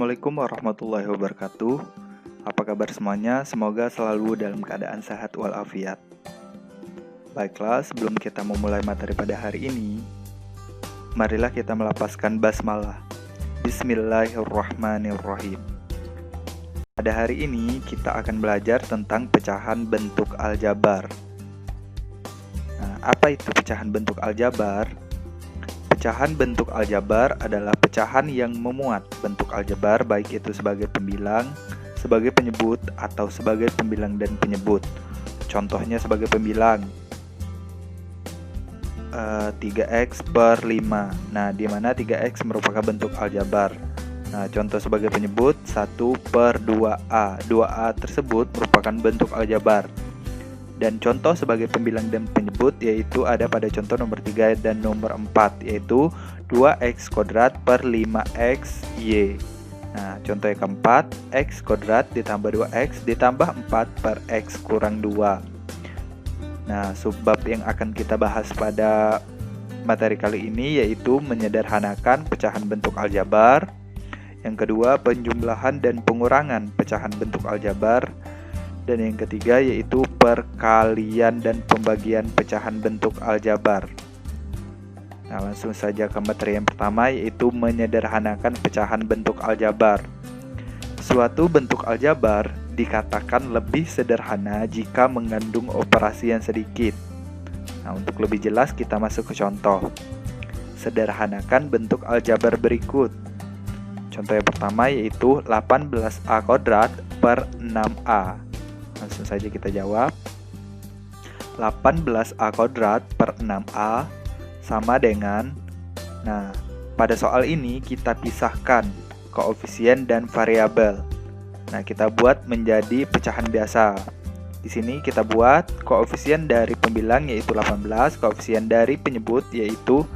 Assalamualaikum warahmatullahi wabarakatuh. Apa kabar semuanya? Semoga selalu dalam keadaan sehat walafiat. Baiklah, sebelum kita memulai materi pada hari ini, marilah kita melafazkan basmalah. Bismillahirrahmanirrahim. Pada hari ini kita akan belajar tentang pecahan bentuk aljabar. Nah, apa itu pecahan bentuk aljabar? Pecahan bentuk aljabar adalah pecahan yang memuat bentuk aljabar, baik itu sebagai pembilang, sebagai penyebut, atau sebagai pembilang dan penyebut. Contohnya sebagai pembilang 3x per 5. Nah, di mana 3x merupakan bentuk aljabar. Nah, contoh sebagai penyebut 1 per 2a. 2a tersebut merupakan bentuk aljabar. Dan contoh sebagai pembilang dan penyebut yaitu ada pada contoh nomor 3 dan nomor 4, yaitu 2x kuadrat per 5x y. Nah, contoh yang keempat, x kuadrat ditambah 2x ditambah 4 per x kurang 2. Nah, subbab yang akan kita bahas pada materi kali ini yaitu menyederhanakan pecahan bentuk aljabar. Yang kedua, penjumlahan dan pengurangan pecahan bentuk aljabar. Dan yang ketiga yaitu perkalian dan pembagian pecahan bentuk aljabar. Nah, langsung saja ke materi yang pertama yaitu menyederhanakan pecahan bentuk aljabar. Suatu bentuk aljabar dikatakan lebih sederhana jika mengandung operasi yang sedikit. Nah, untuk lebih jelas kita masuk ke contoh. Sederhanakan bentuk aljabar berikut. Contoh yang pertama yaitu 18a kuadrat per 6a. Langsung saja kita jawab. 18a kuadrat per 6a sama dengan, nah, pada soal ini kita pisahkan koefisien dan variabel. Nah, kita buat menjadi pecahan biasa. Di sini kita buat koefisien dari pembilang yaitu 18, koefisien dari penyebut yaitu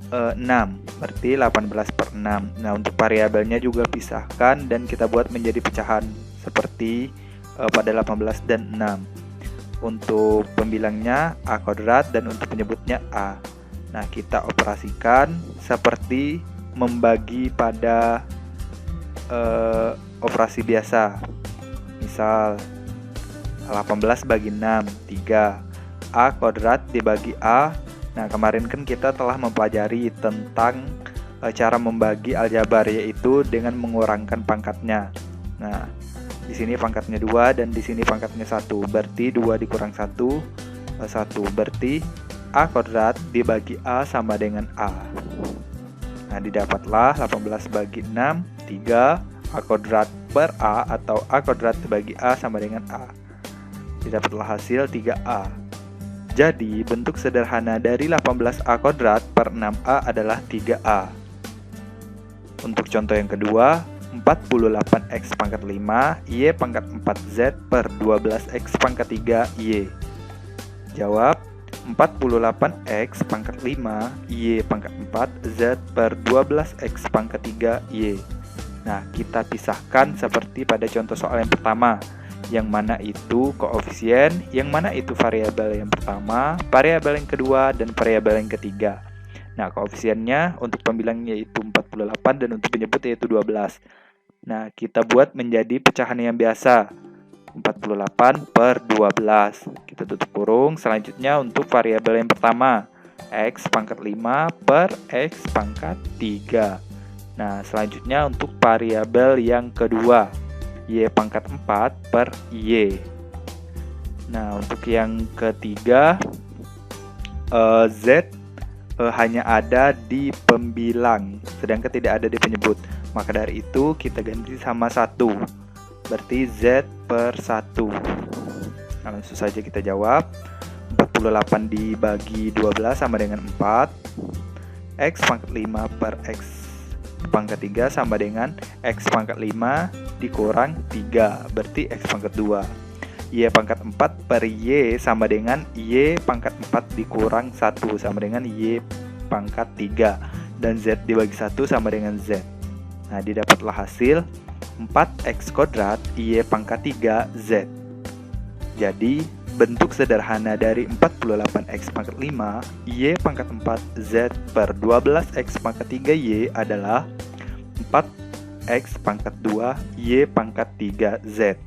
6, berarti 18 per 6. Nah, untuk variabelnya juga pisahkan dan kita buat menjadi pecahan seperti pada 18 dan 6. Untuk pembilangnya a kuadrat dan untuk penyebutnya a. Nah, kita operasikan seperti membagi pada operasi biasa. Misal 18 bagi 6, 3. A kuadrat dibagi a. Nah, kemarin kan kita telah mempelajari tentang cara membagi aljabar, yaitu dengan mengurangkan pangkatnya. Nah, di sini pangkatnya 2 dan di sini pangkatnya 1. Berarti 2 dikurang 1, 1. Berarti a kuadrat dibagi a sama dengan a. Nah, didapatlah 18 bagi 6, 3. A kuadrat per a atau a kuadrat dibagi a sama dengan a. Didapatlah hasil 3a. Jadi, bentuk sederhana dari 18a kuadrat per 6a adalah 3a. Untuk contoh yang kedua, 48x pangkat 5 y pangkat 4z per 12x pangkat 3 y. Jawab, 48x pangkat 5 y pangkat 4z per 12x pangkat 3 y. Nah, kita pisahkan seperti pada contoh soal yang pertama, yang mana itu koefisien, yang mana itu variabel yang pertama, variabel yang kedua, dan variabel yang ketiga. Nah, koefisiennya untuk pembilangnya yaitu 48 dan untuk penyebut yaitu 12. Nah, kita buat menjadi pecahan yang biasa. 48 per 12. Kita tutup kurung. Selanjutnya untuk variabel yang pertama, x pangkat 5 per x pangkat 3. Nah, selanjutnya untuk variabel yang kedua, y pangkat 4 per y. Nah, untuk yang ketiga, z hanya ada di pembilang, sedangkan tidak ada di penyebut. Maka dari itu kita ganti sama 1. Berarti z per 1. Nah, langsung saja kita jawab. 48 dibagi 12 sama dengan 4. X pangkat 5 per x pangkat 3 sama dengan x pangkat 5 dikurang 3. Berarti x pangkat 2. Y pangkat 4 per y sama dengan y pangkat 4 dikurang 1 sama dengan y pangkat 3. Dan z dibagi 1 sama dengan z. Nah, didapatlah hasil 4x kuadrat y pangkat 3 z. Jadi, bentuk sederhana dari 48x pangkat 5 y pangkat 4 z per 12x pangkat 3 y adalah 4 X pangkat 2 Y pangkat 3 Z.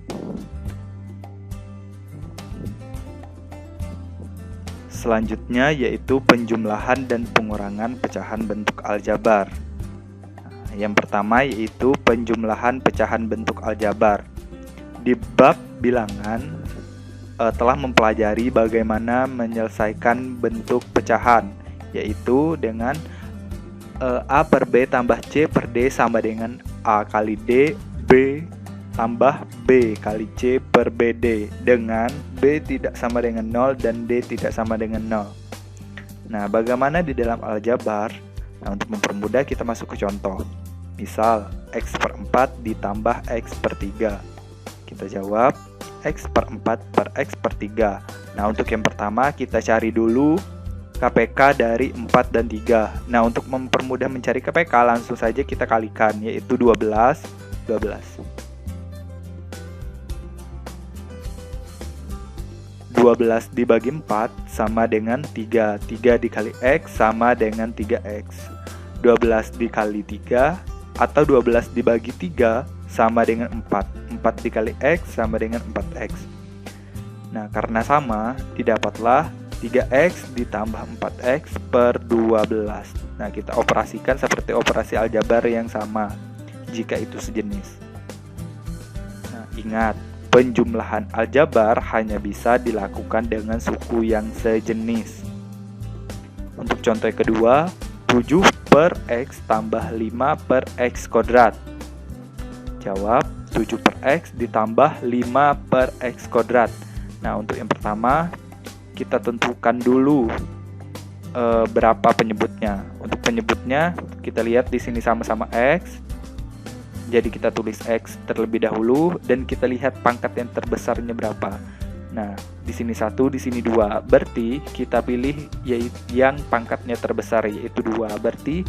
Selanjutnya yaitu penjumlahan dan pengurangan pecahan bentuk aljabar. Yang pertama yaitu penjumlahan pecahan bentuk aljabar. Di bab bilangan telah mempelajari bagaimana menyelesaikan bentuk pecahan, yaitu dengan A per B tambah C per D sama dengan A kali D, B tambah B kali C per BD, dengan B tidak sama dengan 0 dan D tidak sama dengan 0. Nah, bagaimana di dalam aljabar? Nah, untuk mempermudah kita masuk ke contoh. Misal, X per 4 ditambah X per 3. Kita jawab X per 4 per X per 3. Nah, untuk yang pertama kita cari dulu KPK dari 4 dan 3. Nah, untuk mempermudah mencari KPK langsung saja kita kalikan, yaitu 12 dibagi 4 sama dengan 3. 3 dikali X sama dengan 3X. 12 dikali 3 atau 12 dibagi 3 sama dengan 4. 4 dikali X sama dengan 4X. Nah, karena sama, didapatlah 3X ditambah 4X per 12. Nah, kita operasikan seperti operasi aljabar yang sama, jika itu sejenis. Nah, ingat, penjumlahan aljabar hanya bisa dilakukan dengan suku yang sejenis. Untuk contoh yang kedua, 7 per X tambah 5 per X kuadrat. Jawab, 7 per X ditambah 5 per X kuadrat. Nah, untuk yang pertama, kita tentukan dulu berapa penyebutnya. Untuk penyebutnya, kita lihat di sini sama-sama X. Jadi kita tulis X terlebih dahulu dan kita lihat pangkat yang terbesarnya berapa. Nah, di sini 1, di sini 2. Berarti kita pilih yang pangkatnya terbesar, yaitu 2. Berarti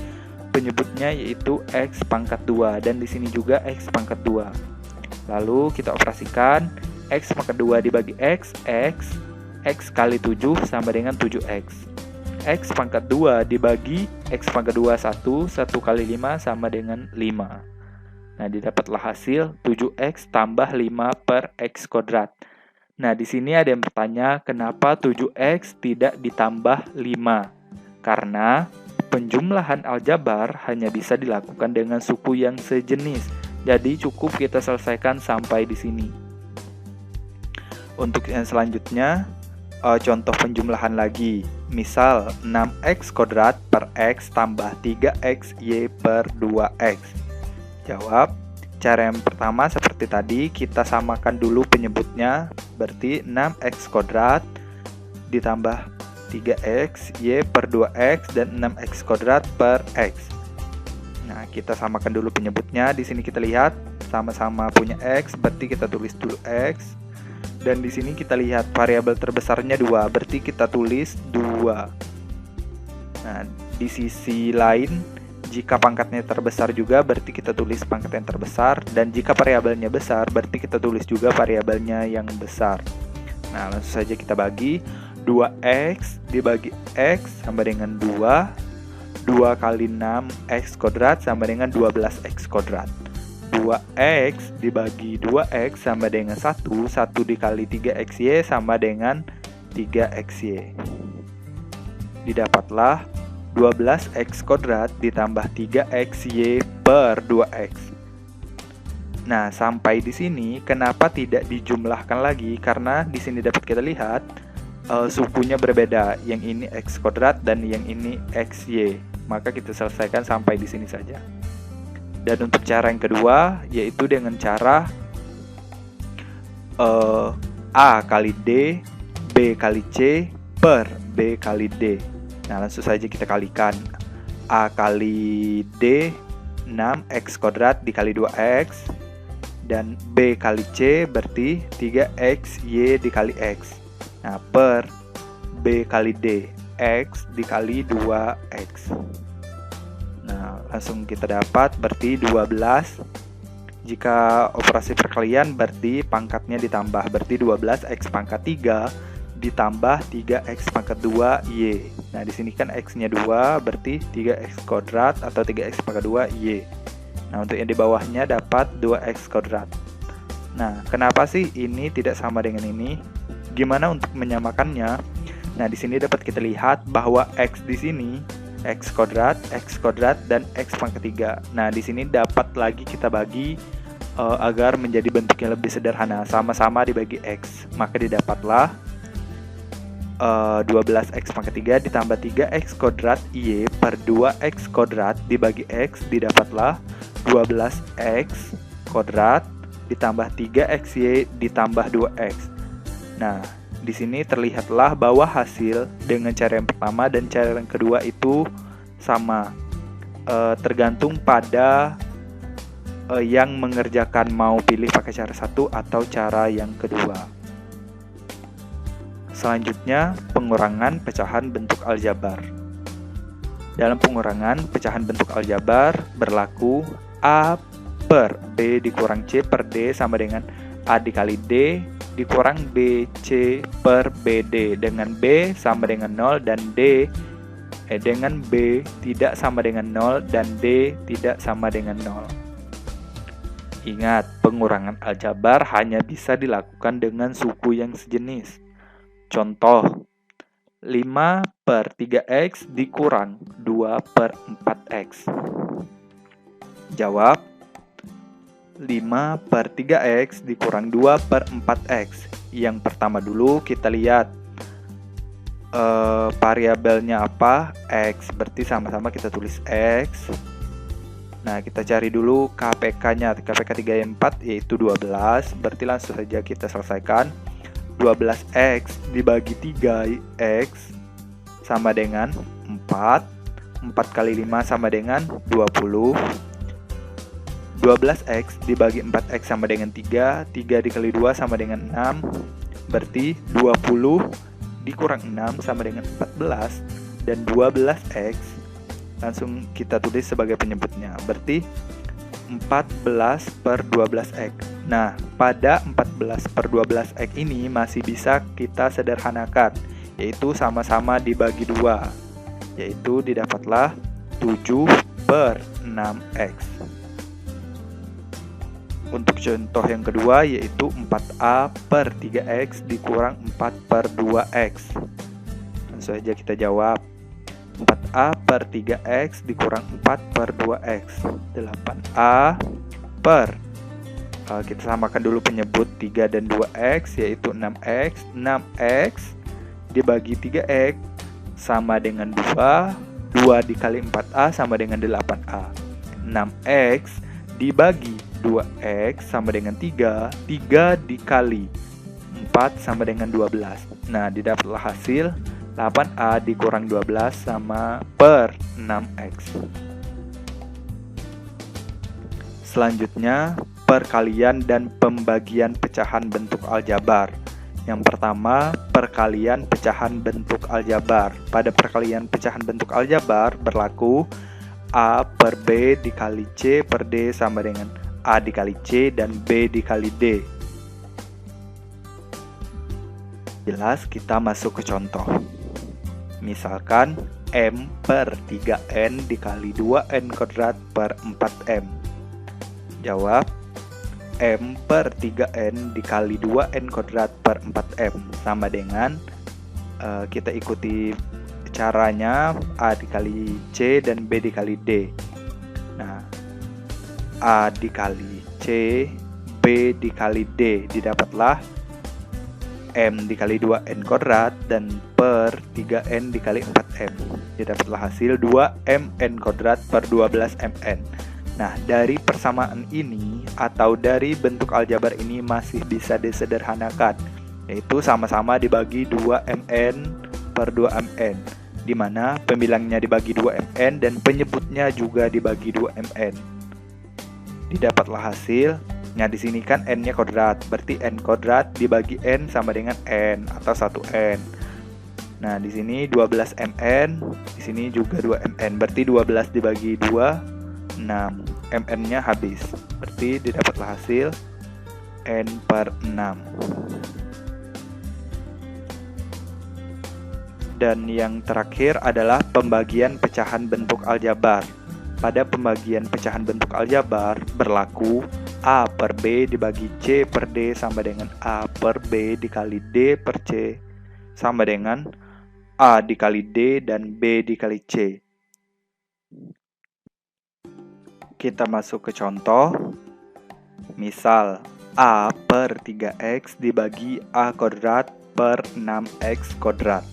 penyebutnya yaitu X pangkat 2 dan di sini juga X pangkat 2. Lalu kita operasikan X pangkat 2 dibagi X kali 7 sama dengan 7X. X pangkat 2 dibagi X pangkat 2 1 kali 5 sama dengan 5. Nah, didapatlah hasil 7X tambah 5 per X kuadrat. Nah, di sini ada yang bertanya, kenapa 7X tidak ditambah 5? Karena penjumlahan aljabar hanya bisa dilakukan dengan suku yang sejenis. Jadi, cukup kita selesaikan sampai di sini. Untuk yang selanjutnya, contoh penjumlahan lagi. Misal, 6X kuadrat per X tambah 3XY per 2X. Jawab, cara yang pertama seperti tadi, kita samakan dulu penyebutnya, berarti 6X kuadrat ditambah 3X, Y per 2X, dan 6X kuadrat per X. Nah, kita samakan dulu penyebutnya, di sini kita lihat sama-sama punya X, berarti kita tulis dulu X. Dan di sini kita lihat variabel terbesarnya 2, berarti kita tulis 2. Nah, di sisi lain, jika pangkatnya terbesar juga, berarti kita tulis pangkat yang terbesar. Dan jika variabelnya besar, berarti kita tulis juga variabelnya yang besar. Nah, langsung saja kita bagi. 2X dibagi X sama dengan 2. 2 kali 6X kuadrat sama dengan 12X kuadrat. 2X dibagi 2X sama dengan 1. 1 dikali 3XY sama dengan 3XY. Didapatlah 12X kuadrat ditambah 3XY per 2X. Nah, sampai di sini kenapa tidak dijumlahkan lagi? Karena di sini dapat kita lihat sukunya berbeda. Yang ini X kuadrat dan yang ini XY. Maka kita selesaikan sampai di sini saja. Dan untuk cara yang kedua, yaitu dengan cara A kali D, B kali C per B kali D. Nah, langsung saja kita kalikan. A kali D 6X kuadrat dikali 2X. Dan B kali C berarti 3XY dikali X. Nah, per B kali D, X dikali 2X. Nah, langsung kita dapat berarti 12. Jika operasi perkalian berarti pangkatnya ditambah. Berarti 12X pangkat 3 ditambah 3X pangkat 2Y. Nah, di sini kan X-nya 2, berarti 3X kuadrat atau 3X pangkat 2Y. Nah, untuk yang di bawahnya dapat 2x kuadrat. Nah, kenapa sih ini tidak sama dengan ini? Gimana untuk menyamakannya? Nah, di sini dapat kita lihat bahwa x di sini x kuadrat, dan x pangkat 3. Nah, di sini dapat lagi kita bagi agar menjadi bentuk yang lebih sederhana, sama-sama dibagi x. Maka didapatlah 12x pangkat 3 ditambah 3x kuadrat y per 2x kuadrat dibagi x, didapatlah 12x kuadrat ditambah 3xy ditambah 2x. Nah, di sini terlihatlah bahwa hasil dengan cara yang pertama dan cara yang kedua itu sama, tergantung pada yang mengerjakan mau pilih pakai cara satu atau cara yang kedua. Selanjutnya, pengurangan pecahan bentuk aljabar. Dalam pengurangan pecahan bentuk aljabar berlaku A per B dikurang C per D sama dengan A dikali D dikurang BC per BD, dengan B sama dengan 0 dan dengan B tidak sama dengan 0 dan D tidak sama dengan 0. Ingat, pengurangan aljabar hanya bisa dilakukan dengan suku yang sejenis. Contoh, 5 per 3x dikurang 2 per 4x. Jawab, 5 per 3x dikurang 2 per 4x. Yang pertama dulu kita lihat variabelnya apa, x, berarti sama-sama kita tulis x. Nah, kita cari dulu KPK-nya, KPK 3/4 yaitu 12, berarti langsung saja kita selesaikan. 12x dibagi 3x sama dengan 4, 4 kali 5 sama dengan 20, 12x dibagi 4x sama dengan 3, 3 dikali 2 sama dengan 6, berarti 20 dikurang 6 sama dengan 14, dan 12x langsung kita tulis sebagai penyebutnya, berarti 14 per 12x. Nah, pada 14 per 12x ini masih bisa kita sederhanakan, yaitu sama-sama dibagi 2, yaitu didapatlah 7 per 6x. Untuk contoh yang kedua yaitu 4a per 3x dikurang 4 per 2x. Langsung saja kita jawab. 4a per 3x dikurang 4 per 2x. 8a per, kita samakan dulu penyebut 3 dan 2x yaitu 6x. 6x dibagi 3x sama dengan 2. 2 dikali 4a sama dengan 8a. 6x dibagi 2x sama dengan 3. 3 dikali 4 sama dengan 12. Nah, didapatlah hasil 8a dikurang 12 sama per 6x. Selanjutnya, perkalian dan pembagian pecahan bentuk aljabar. Yang pertama, perkalian pecahan bentuk aljabar. Pada perkalian pecahan bentuk aljabar berlaku A per B dikali C per D sama dengan A dikali C dan B dikali D. Jelas, kita masuk ke contoh. Misalkan M per 3N dikali 2N kuadrat per 4M. Jawab, M per 3N dikali 2N kuadrat per 4M sama dengan, kita ikuti caranya, A dikali C dan B dikali D. Nah, A dikali C, B dikali D, didapatlah M dikali 2N kuadrat dan per 3N dikali 4M. Didapatlah hasil 2MN kuadrat per 12MN. Nah, dari persamaan ini atau dari bentuk aljabar ini masih bisa disederhanakan, yaitu sama-sama dibagi 2MN per 2MN, di mana pembilangnya dibagi 2MN dan penyebutnya juga dibagi 2MN. Didapatlah hasil. Nah, di sini kan n-nya kuadrat, berarti n kuadrat dibagi n sama dengan n atau 1n. Nah, di sini 12mn, di sini juga 2mn, berarti 12 dibagi 2, 6. mn-nya habis, berarti didapatlah hasil n per 6. Dan yang terakhir adalah pembagian pecahan bentuk aljabar. pada pembagian pecahan bentuk aljabar berlaku A per B dibagi C per D sama dengan A per B dikali D per C sama dengan A dikali D dan B dikali C. Kita masuk ke contoh. Misal, A per 3X dibagi A kuadrat per 6X kuadrat.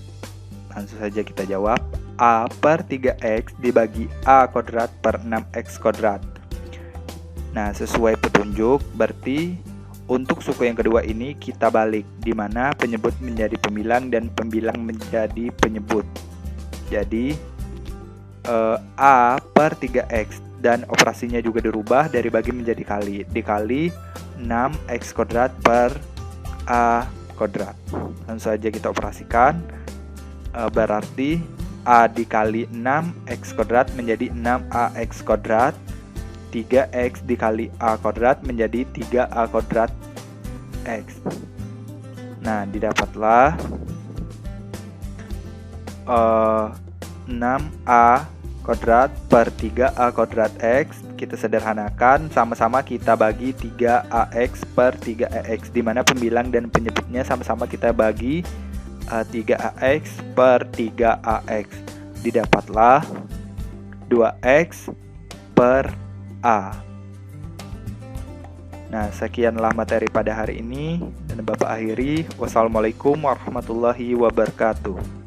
Langsung saja kita jawab, A per 3X dibagi A kuadrat per 6X kuadrat. Nah, sesuai petunjuk, berarti untuk suku yang kedua ini kita balik, di mana penyebut menjadi pembilang dan pembilang menjadi penyebut. Jadi, A per 3X dan operasinya juga dirubah dari bagi menjadi kali, dikali 6X kuadrat per A kuadrat. Langsung saja kita operasikan, berarti A dikali 6X kuadrat menjadi 6AX kuadrat, 3X dikali A kuadrat menjadi 3A kuadrat X. Nah, didapatlah 6A kuadrat per 3A kuadrat X. Kita sederhanakan, sama-sama kita bagi 3AX per 3AX, di mana pembilang dan penyebutnya sama-sama kita bagi 3AX per 3AX. Didapatlah 2X per A. Nah, sekianlah materi pada hari ini, dan Bapak akhiri. Wassalamualaikum warahmatullahi wabarakatuh.